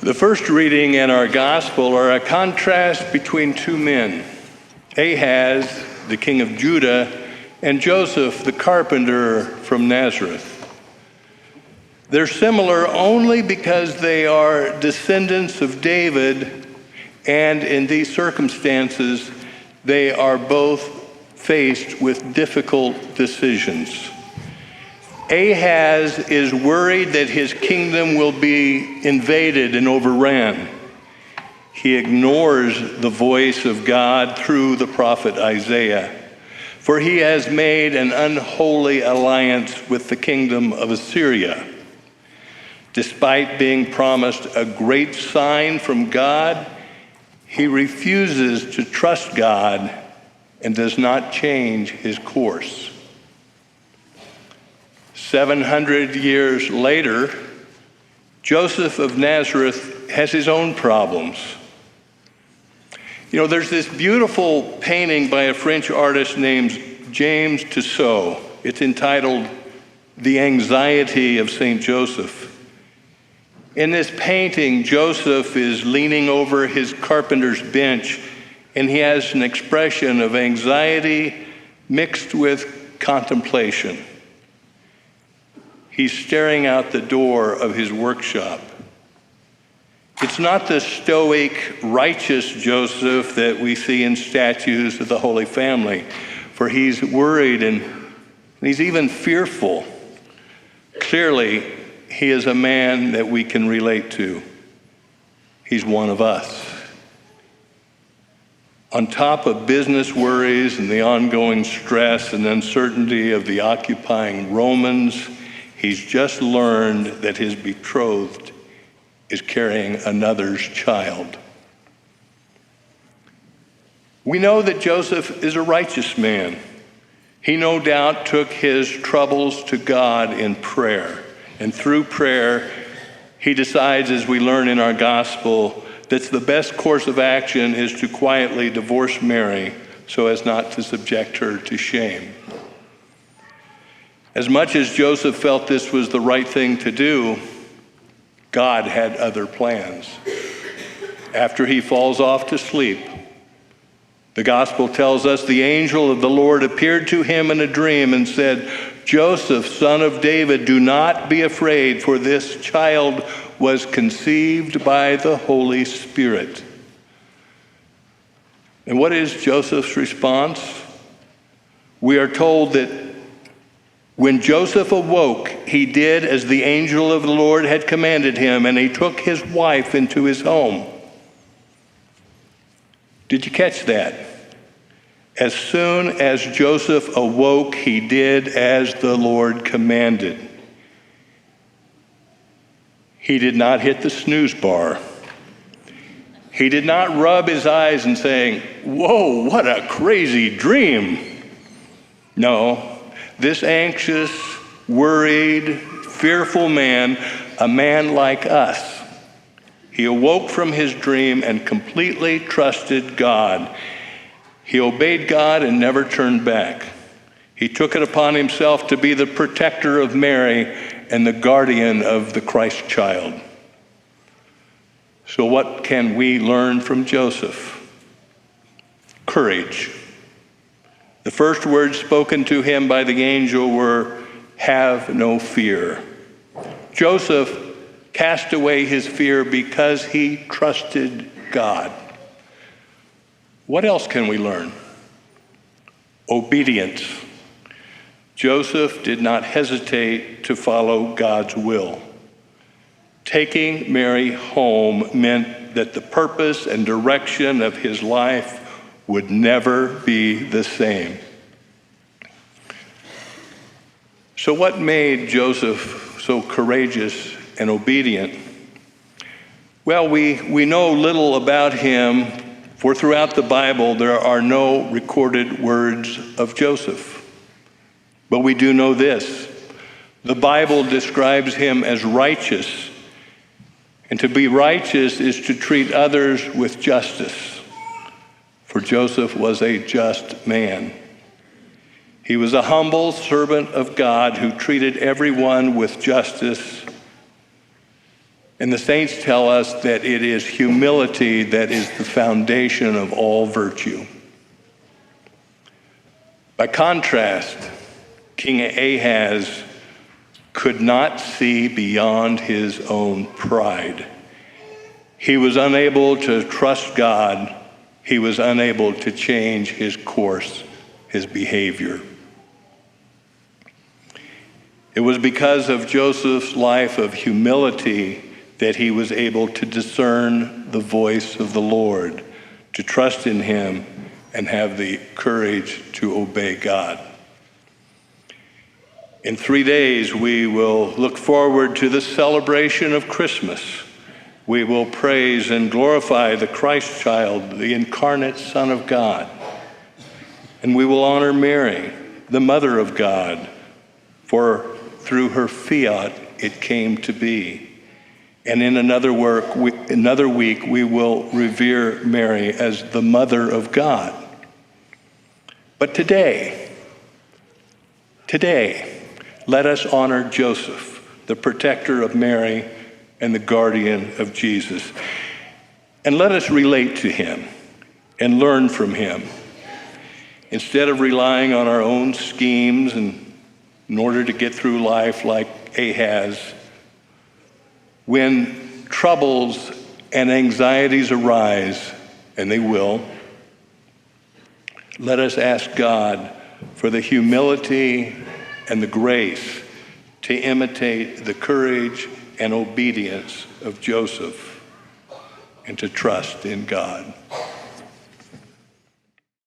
The first reading and our gospel are a contrast between two men, Ahaz, the king of Judah, and Joseph, the carpenter from Nazareth. They're similar only because they are descendants of David, and in these circumstances, they are both faced with difficult decisions. Ahaz is worried that his kingdom will be invaded and overran. He ignores the voice of God through the prophet Isaiah, for he has made an unholy alliance with the kingdom of Assyria. Despite being promised a great sign from God, he refuses to trust God and does not change his course. 700 years later, Joseph of Nazareth has his own problems. There's this beautiful painting by a French artist named James Tissot. It's entitled The Anxiety of St. Joseph. In this painting, Joseph is leaning over his carpenter's bench, and he has an expression of anxiety mixed with contemplation. He's staring out the door of his workshop. It's not the stoic, righteous Joseph that we see in statues of the Holy Family, for he's worried and he's even fearful. Clearly, he is a man that we can relate to. He's one of us. On top of business worries and the ongoing stress and uncertainty of the occupying Romans, he's just learned that his betrothed is carrying another's child. We know that Joseph is a righteous man. He no doubt took his troubles to God in prayer. And through prayer, he decides, as we learn in our gospel, that the best course of action is to quietly divorce Mary so as not to subject her to shame. As much as Joseph felt this was the right thing to do, God had other plans. After he falls off to sleep, the gospel tells us the angel of the Lord appeared to him in a dream and said, "Joseph, son of David, do not be afraid, for this child was conceived by the Holy Spirit." And what is Joseph's response? We are told that when Joseph awoke, he did as the angel of the Lord had commanded him, and he took his wife into his home. Did you catch that? As soon as Joseph awoke, he did as the Lord commanded. He did not hit the snooze bar. He did not rub his eyes and saying, "Whoa, what a crazy dream." No. This anxious, worried, fearful man, a man like us, he awoke from his dream and completely trusted God. He obeyed God and never turned back. He took it upon himself to be the protector of Mary and the guardian of the Christ child. So what can we learn from Joseph? Courage. The first words spoken to him by the angel were, "Have no fear." Joseph cast away his fear because he trusted God. What else can we learn? Obedience. Joseph did not hesitate to follow God's will. Taking Mary home meant that the purpose and direction of his life would never be the same. So what made Joseph so courageous and obedient? Well, we know little about him, for throughout the Bible there are no recorded words of Joseph. But we do know this: the Bible describes him as righteous, and to be righteous is to treat others with justice. For Joseph was a just man. He was a humble servant of God who treated everyone with justice And the saints tell us that it is humility that is the foundation of all virtue. By contrast, King Ahaz could not see beyond his own pride. He was unable to trust God. He was unable to change his course, his behavior. It was because of Joseph's life of humility that he was able to discern the voice of the Lord, to trust in him, and have the courage to obey God. In 3 days, we will look forward to the celebration of Christmas. We will praise and glorify the Christ child, the incarnate Son of God. And we will honor Mary, the Mother of God, for through her fiat it came to be. And in another week, we will revere Mary as the Mother of God. But today, let us honor Joseph, the protector of Mary and the guardian of Jesus. And let us relate to him and learn from him. Instead of relying on our own schemes in order to get through life like Ahaz, when troubles and anxieties arise, and they will, let us ask God for the humility and the grace to imitate the courage and obedience of Joseph and to trust in God.